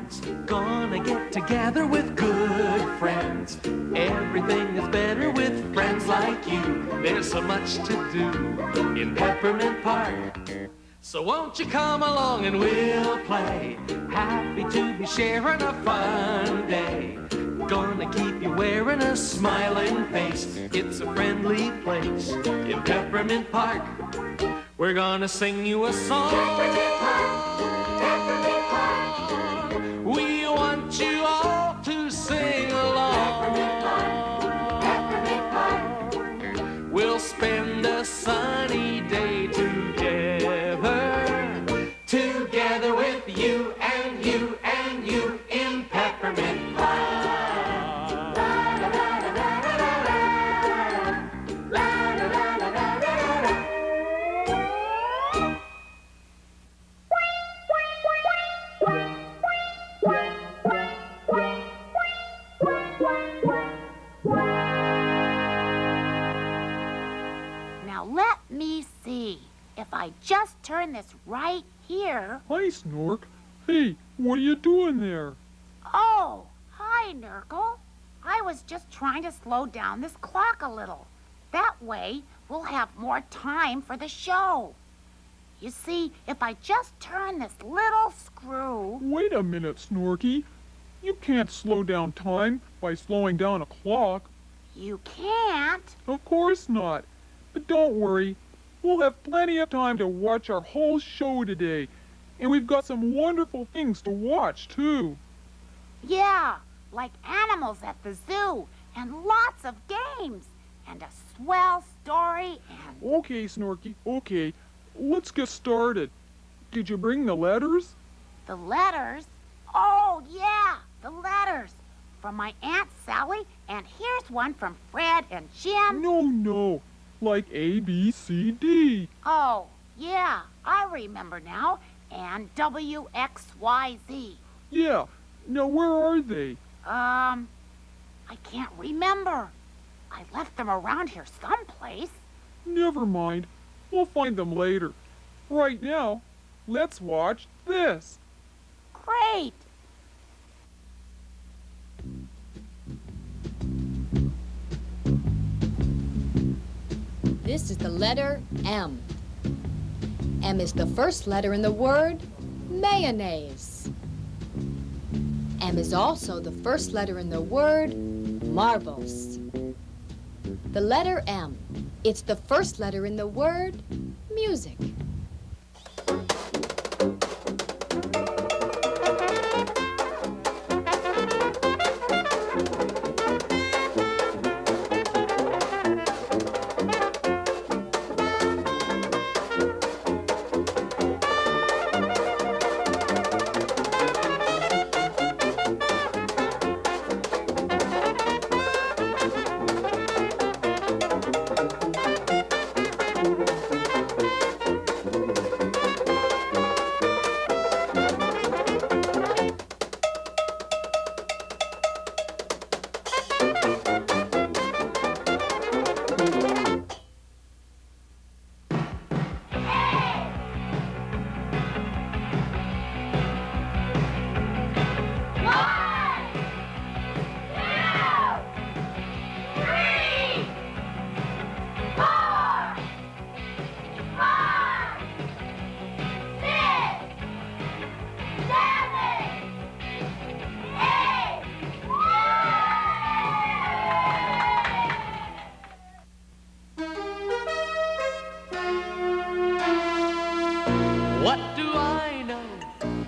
friends. Gonna get together with good friends. Everything is better with friends like you. There's so much to do in Peppermint Park. So won't you come along and we'll play. Happy to be sharing a fun day. Gonna keep you wearing a smiling face. It's a friendly place in Peppermint Park. We're gonna sing you a song. Peppermint Park, Peppermint Park. We want you all to sing along. Peppermint Park, Peppermint Park. We'll spend a sunny day together with you and you and you in Peppermint Park. Now let me see. If I just turn this right here... Hi, Snork. Hey, what are you doing there? Oh, hi, Nurgle. I was just trying to slow down this clock a little. That way, we'll have more time for the show. You see, if I just turn this little screw... Wait a minute, Snorky. You can't slow down time by slowing down a clock. You can't? Of course not. But don't worry. We'll have plenty of time to watch our whole show today. And we've got some wonderful things to watch, too. Yeah, like animals at the zoo, and lots of games, and a swell story, and... Okay, Snorky, okay. Let's get started. Did you bring the letters? The letters? Oh, yeah, the letters. From my Aunt Sally, and here's one from Fred and Jim. No. Like A, B, C, D. Oh, yeah, I remember now. And W, X, Y, Z. Yeah. Now, where are they? I can't remember. I left them around here someplace. Never mind. We'll find them later. Right now, let's watch this. Great. This is the letter M. M is the first letter in the word mayonnaise. M is also the first letter in the word marbles. The letter M, it's the first letter in the word music.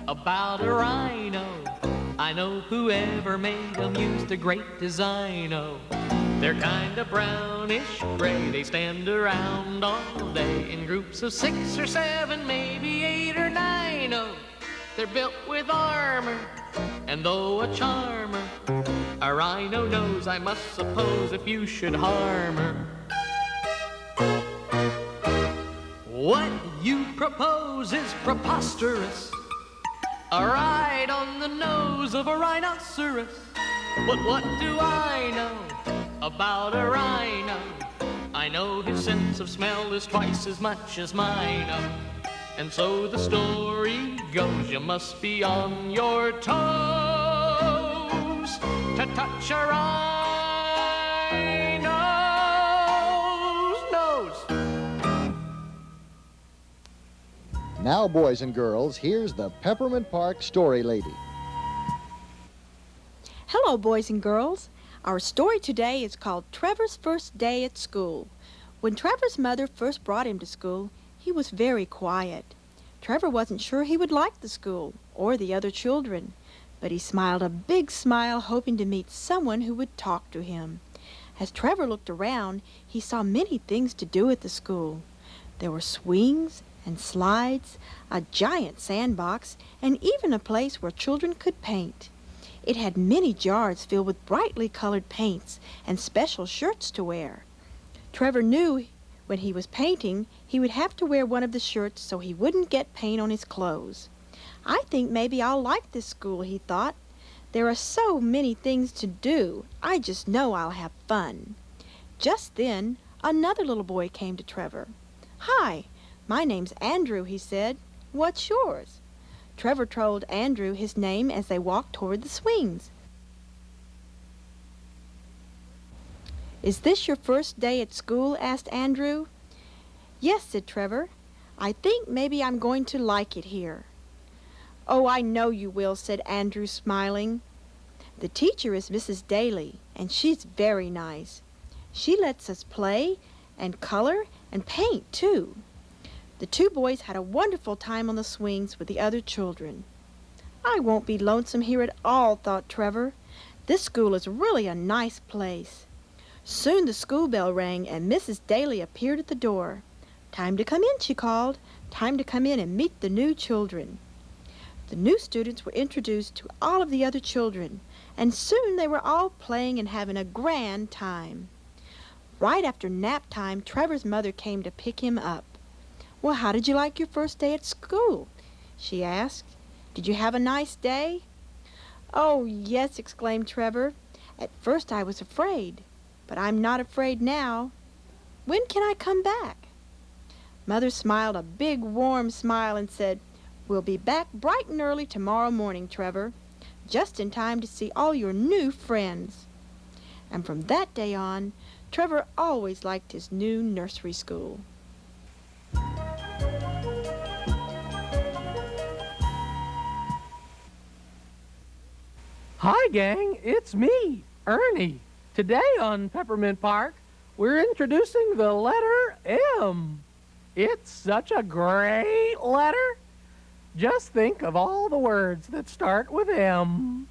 About a rhino, I know whoever made them used a great design. Oh, they're kind of brownish gray. They stand around all day in groups of 6 or 7, maybe 8 or 9. Oh, they're built with armor, and though a charmer, a rhino knows, I must suppose, if you should harm her. What you propose is preposterous. A ride on the nose of a rhinoceros. But what do I know about a rhino? I know his sense of smell is twice as much as mine. And so the story goes, you must be on your toes to touch a rhino's nose. Now, boys and girls, here's the Peppermint Park Story Lady. Hello, boys and girls. Our story today is called Trevor's First Day at School. When Trevor's mother first brought him to school, he was very quiet. Trevor wasn't sure he would like the school or the other children, but he smiled a big smile, hoping to meet someone who would talk to him. As Trevor looked around, he saw many things to do at the school. There were swings and slides, a giant sandbox, and even a place where children could paint. It had many jars filled with brightly colored paints and special shirts to wear. Trevor knew when he was painting, he would have to wear one of the shirts so he wouldn't get paint on his clothes. I think maybe I'll like this school, he thought. There are so many things to do. I just know I'll have fun. Just then, another little boy came to Trevor. "Hi, my name's Andrew," he said. "What's yours?" Trevor told Andrew his name as they walked toward the swings. "Is this your first day at school?" asked Andrew. "Yes," said Trevor. "I think maybe I'm going to like it here." "Oh, I know you will," said Andrew, smiling. "The teacher is Mrs. Daly, and she's very nice. She lets us play and color and paint, too." The two boys had a wonderful time on the swings with the other children. "I won't be lonesome here at all," thought Trevor. "This school is really a nice place." Soon the school bell rang and Mrs. Daly appeared at the door. "Time to come in," she called. "Time to come in and meet the new children." The new students were introduced to all of the other children, and soon they were all playing and having a grand time. Right after nap time, Trevor's mother came to pick him up. "Well, how did you like your first day at school?" she asked. "Did you have a nice day?" "Oh, yes," exclaimed Trevor. "At first I was afraid, but I'm not afraid now. When can I come back?" Mother smiled a big, warm smile and said, "We'll be back bright and early tomorrow morning, Trevor, just in time to see all your new friends." And from that day on, Trevor always liked his new nursery school. Hi, gang. It's me, Ernie. Today on Peppermint Park, we're introducing the letter M. It's such a great letter. Just think of all the words that start with M.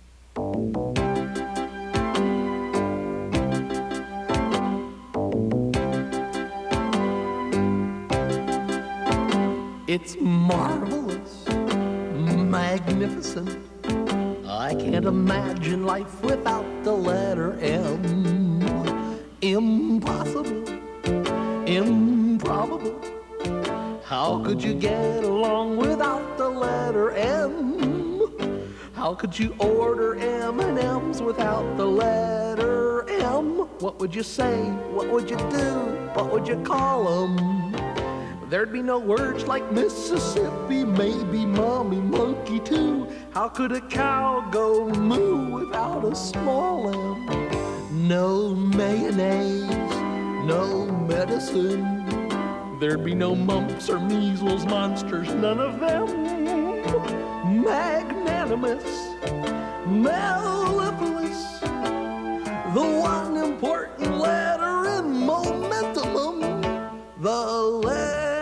It's marvelous, magnificent. I can't imagine life without the letter M. Impossible, improbable. How could you get along without the letter M? How could you order M&Ms without the letter M? What would you say? What would you do? What would you call them? There'd be no words like Mississippi, maybe mommy monkey too. How could a cow go moo without a small M? No mayonnaise, no medicine. There'd be no mumps or measles, monsters, none of them. Magnanimous, mellifluous, the one important letter in momentum, the letter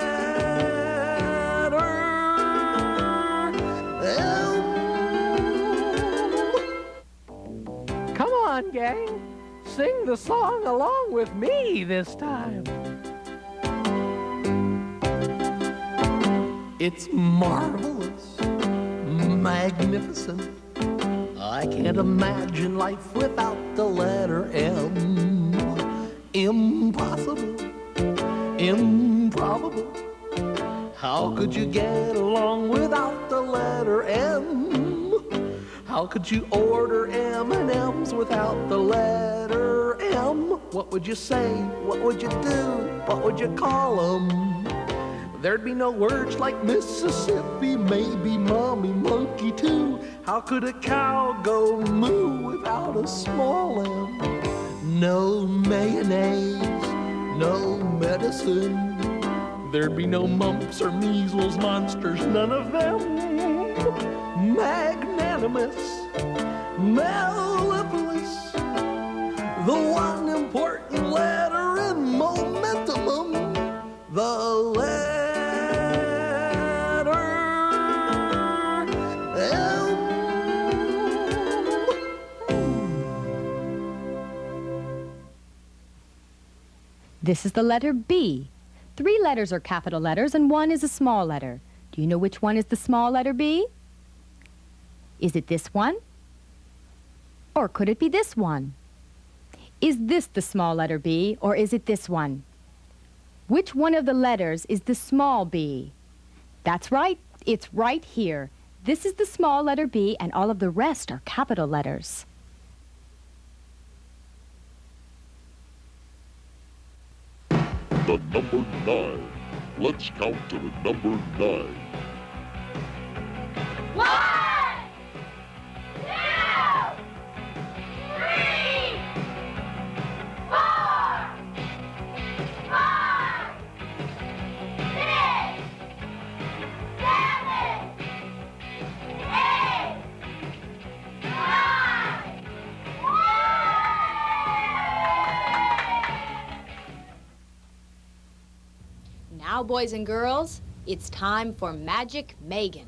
M. Come on, gang. Sing the song along with me this time. It's marvelous, magnificent. I can't imagine life without the letter M. Impossible, improbable. How could you get along without the letter M? How could you order M&Ms without the letter M? What would you say? What would you do? What would you call them? There'd be no words like Mississippi, maybe mommy monkey How could a cow go moo without a small m? No mayonnaise, no medicine. There'd be no mumps or measles monsters, none of them. Magnanimous, mellifluous, the one important letter in momentum, the letter M. This is the letter B. 3 letters are capital letters and 1 is a small letter. Do you know which one is the small letter B? Is it this one? Or could it be this one? Is this the small letter B or is it this one? Which one of the letters is the small b? That's right, it's right here. This is the small letter B and all of the rest are capital letters. The number 9. Let's count to the number 9. 1, 2, 3, 4, 5, 6, 7, 8, 9. Now, boys and girls, it's time for Magic Megan.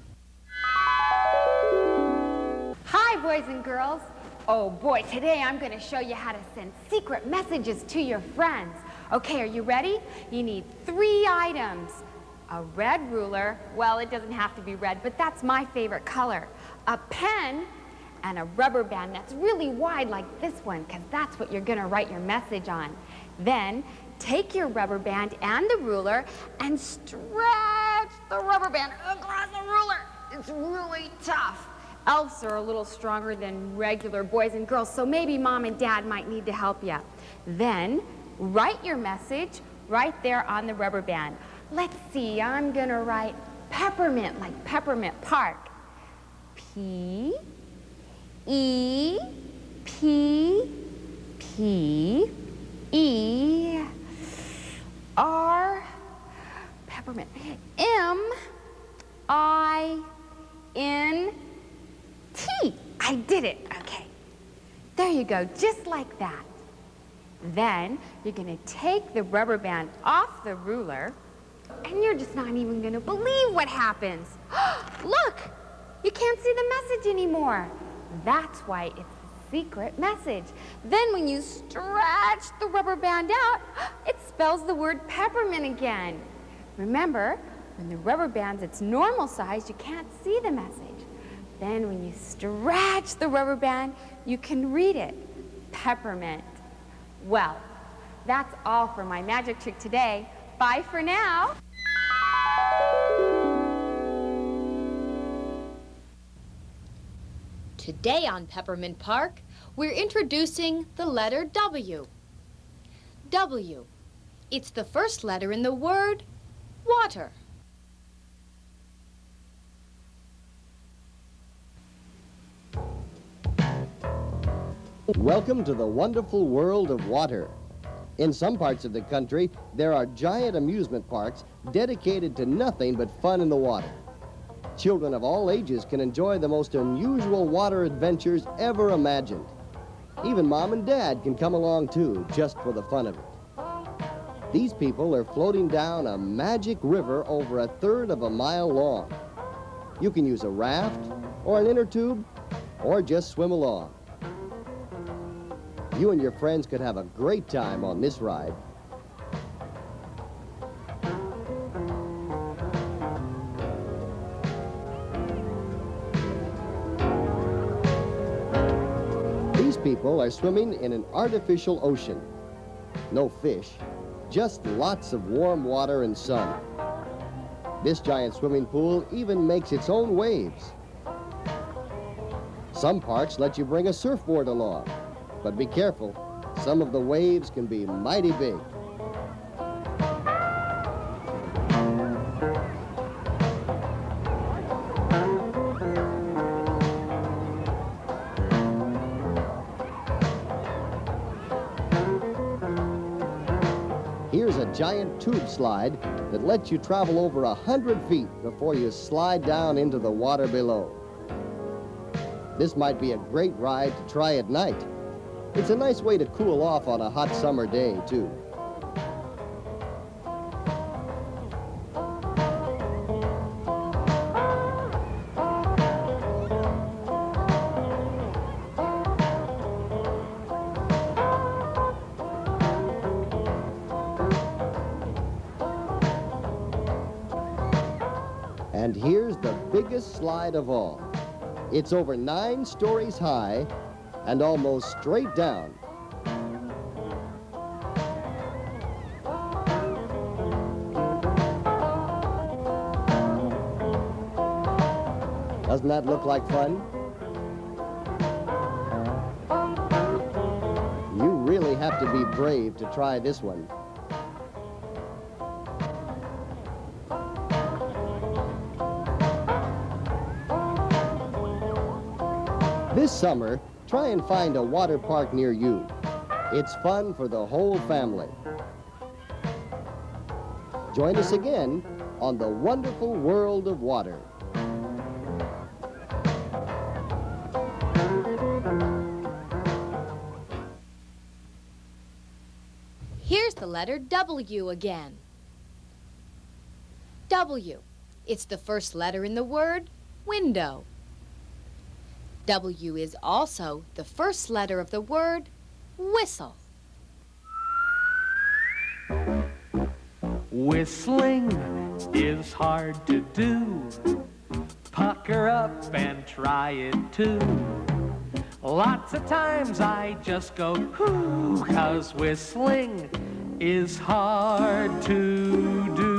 Hi, boys and girls. Oh boy, today I'm going to show you how to send secret messages to your friends. Okay, are you ready? You need 3 items. A red ruler, well, it doesn't have to be red, but that's my favorite color. A pen and a rubber band that's really wide like this one, because that's what you're going to write your message on. Then take your rubber band and the ruler and stretch the rubber band across the ruler. It's really tough. Elves are a little stronger than regular boys and girls, so maybe mom and dad might need to help you. Then write your message right there on the rubber band. Let's see, I'm gonna write Peppermint, like Peppermint Park. P, E, P, P, E, R, Peppermint, M, I, N, T. I did it. Okay. There you go, just like that. Then you're going to take the rubber band off the ruler, and you're just not even going to believe what happens. Look, you can't see the message anymore. That's why it's a secret message. Then when you stretch the rubber band out, it spells the word peppermint again. Remember, when the rubber band's its normal size, you can't see the message. Then when you stretch the rubber band, you can read it. Peppermint. Well, that's all for my magic trick today. Bye for now. Today on Peppermint Park, we're introducing the letter W. W. It's the first letter in the word water. Welcome to the wonderful world of water. In some parts of the country, there are giant amusement parks dedicated to nothing but fun in the water. Children of all ages can enjoy the most unusual water adventures ever imagined. Even mom and dad can come along too, just for the fun of it. These people are floating down a magic river over 1/3 of a mile long. You can use a raft, or an inner tube, or just swim along. You and your friends could have a great time on this ride. These people are swimming in an artificial ocean. No fish, just lots of warm water and sun. This giant swimming pool even makes its own waves. Some parks let you bring a surfboard along. But be careful, some of the waves can be mighty big. giant tube slide that lets you travel over 100 feet before you slide down into the water below. This might be a great ride to try at night. It's a nice way to cool off on a hot summer day, too. And here's the biggest slide of all. It's over 9 stories high and almost straight down. Doesn't that look like fun? You really have to be brave to try this one. This summer, try and find a water park near you. It's fun for the whole family. Join us again on the wonderful world of water. Here's the letter W again. W. It's the first letter in the word window. W is also the first letter of the word whistle. Whistling is hard to do. Pucker up and try it too. Lots of times I just go whoo, 'cause whistling is hard to do.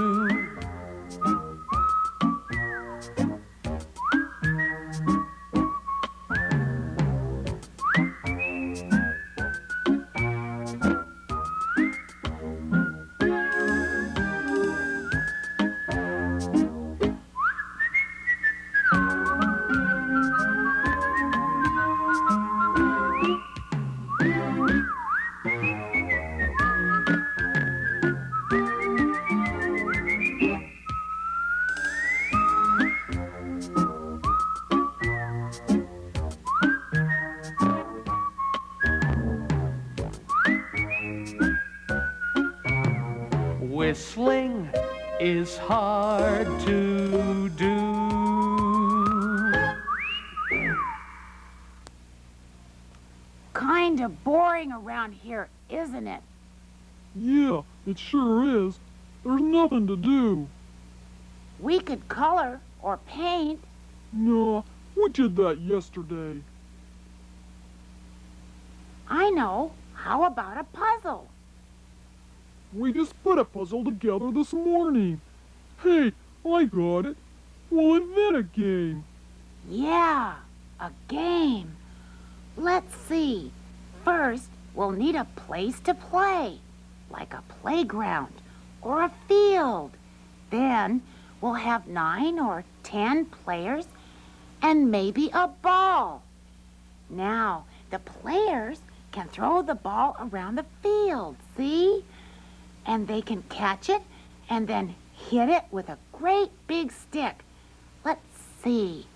Whistling is hard to do. Kind of boring around here, isn't it? Yeah, it sure is. There's nothing to do. We could color or paint. No, we did that yesterday. I know. How about a puzzle? We just put a puzzle together this morning. Hey, I got it. We'll invent a game. Yeah, a game. Let's see. First, we'll need a place to play, like a playground or a field. Then, we'll have 9 or 10 players and maybe a ball. Now, the players can throw the ball around the field, see? And they can catch it and then hit it with a great big stick. Let's see.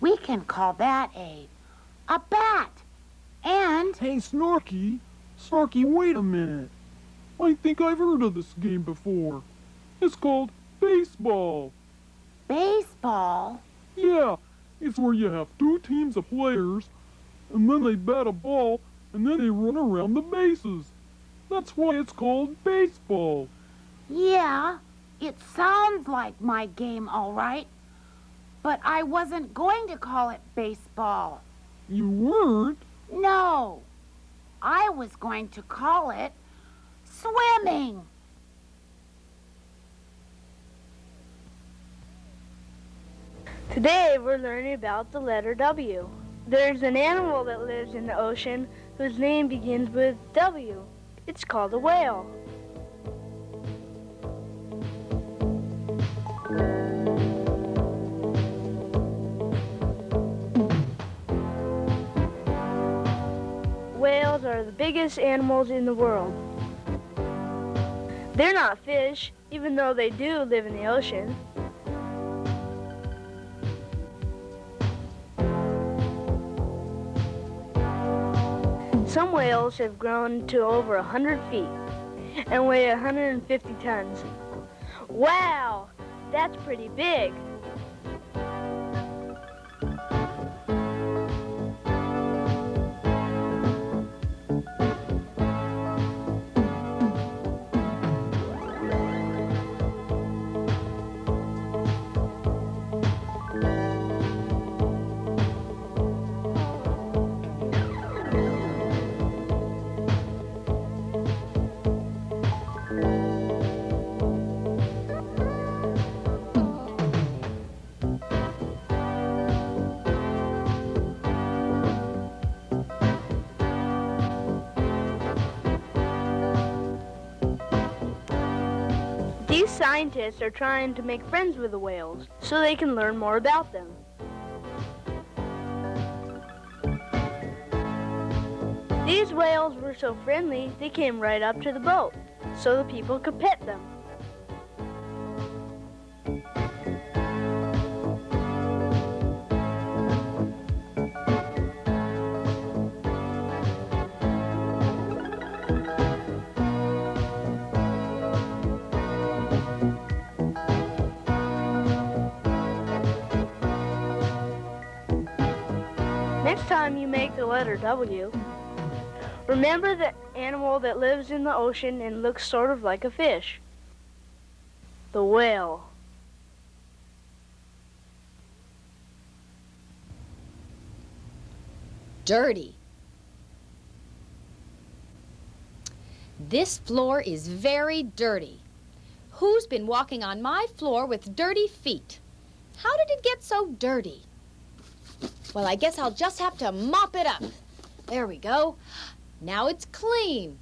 We can call that a bat. And Hey, Snarky. Snarky, wait a minute. I think I've heard of this game before. It's called baseball. baseball. Yeah, it's where you have 2 teams of players, and then they bat a ball, and then they run around the bases. That's why it's called baseball. Yeah, it sounds like my game, all right. But I wasn't going to call it baseball. You weren't? No, I was going to call it swimming. Today we're learning about the letter W. There's an animal that lives in the ocean whose name begins with W. It's called a whale. Whales are the biggest animals in the world. They're not fish, even though they do live in the ocean. Some whales have grown to over 100 feet and weigh 150 tons. Wow, that's pretty big. These scientists are trying to make friends with the whales so they can learn more about them. These whales were so friendly, they came right up to the boat so the people could pet them. Next time you make the letter W, remember the animal that lives in the ocean and looks sort of like a fish. The whale. Dirty. This floor is very dirty. Who's been walking on my floor with dirty feet? How did it get so dirty? Well, I guess I'll just have to mop it up. There we go. Now it's clean.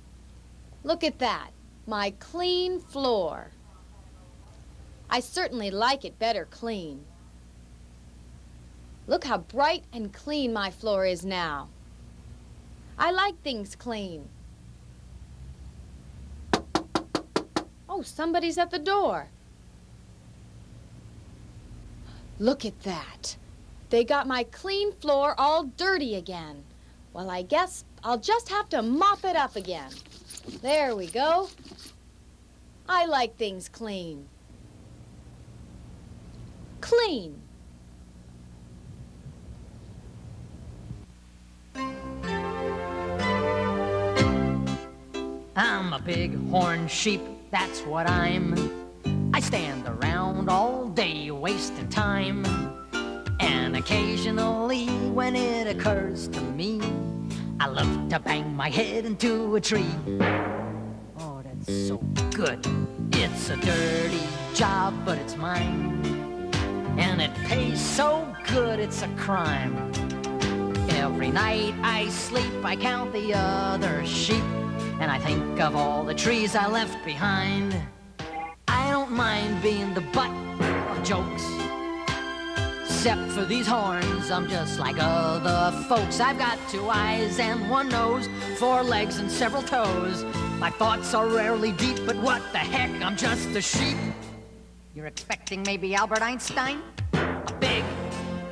Look at that, my clean floor. I certainly like it better clean. Look how bright and clean my floor is now. I like things clean. Oh, somebody's at the door. Look at that. They got my clean floor all dirty again. Well, I guess I'll just have to mop it up again. There we go. I like things clean. Clean. I'm a big horned sheep, that's what I'm. I stand around all day wasting time. And occasionally when it occurs to me, I love to bang my head into a tree. Oh, that's so good. It's a dirty job, but it's mine. And it pays so good, it's a crime. Every night I sleep, I count the other sheep, and I think of all the trees I left behind. I don't mind being the butt of jokes. Except for these horns, I'm just like other folks. I've got 2 eyes and 1 nose, 4 legs and several toes. My thoughts are rarely deep, but what the heck, I'm just a sheep. You're expecting maybe Albert Einstein? A big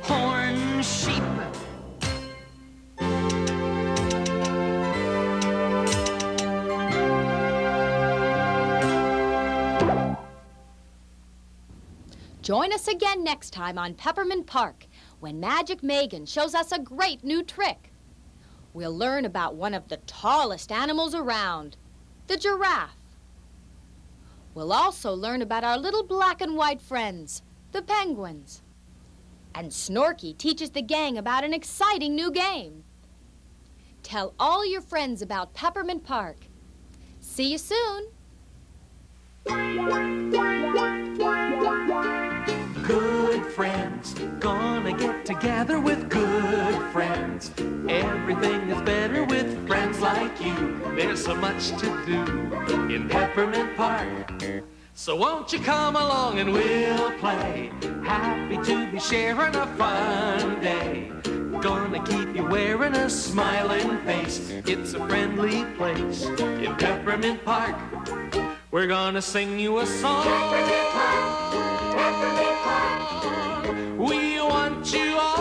horn sheep. Join us again next time on Peppermint Park when Magic Megan shows us a great new trick. We'll learn about one of the tallest animals around, the giraffe. We'll also learn about our little black and white friends, the penguins. And Snorky teaches the gang about an exciting new game. Tell all your friends about Peppermint Park. See you soon. Good friends, gonna get together with good friends. Everything is better with friends like you. There's so much to do in Peppermint Park. So won't you come along and we'll play? Happy to be sharing a fun day. Gonna keep you wearing a smiling face. It's a friendly place in Peppermint Park. We're gonna sing you a song. We want you all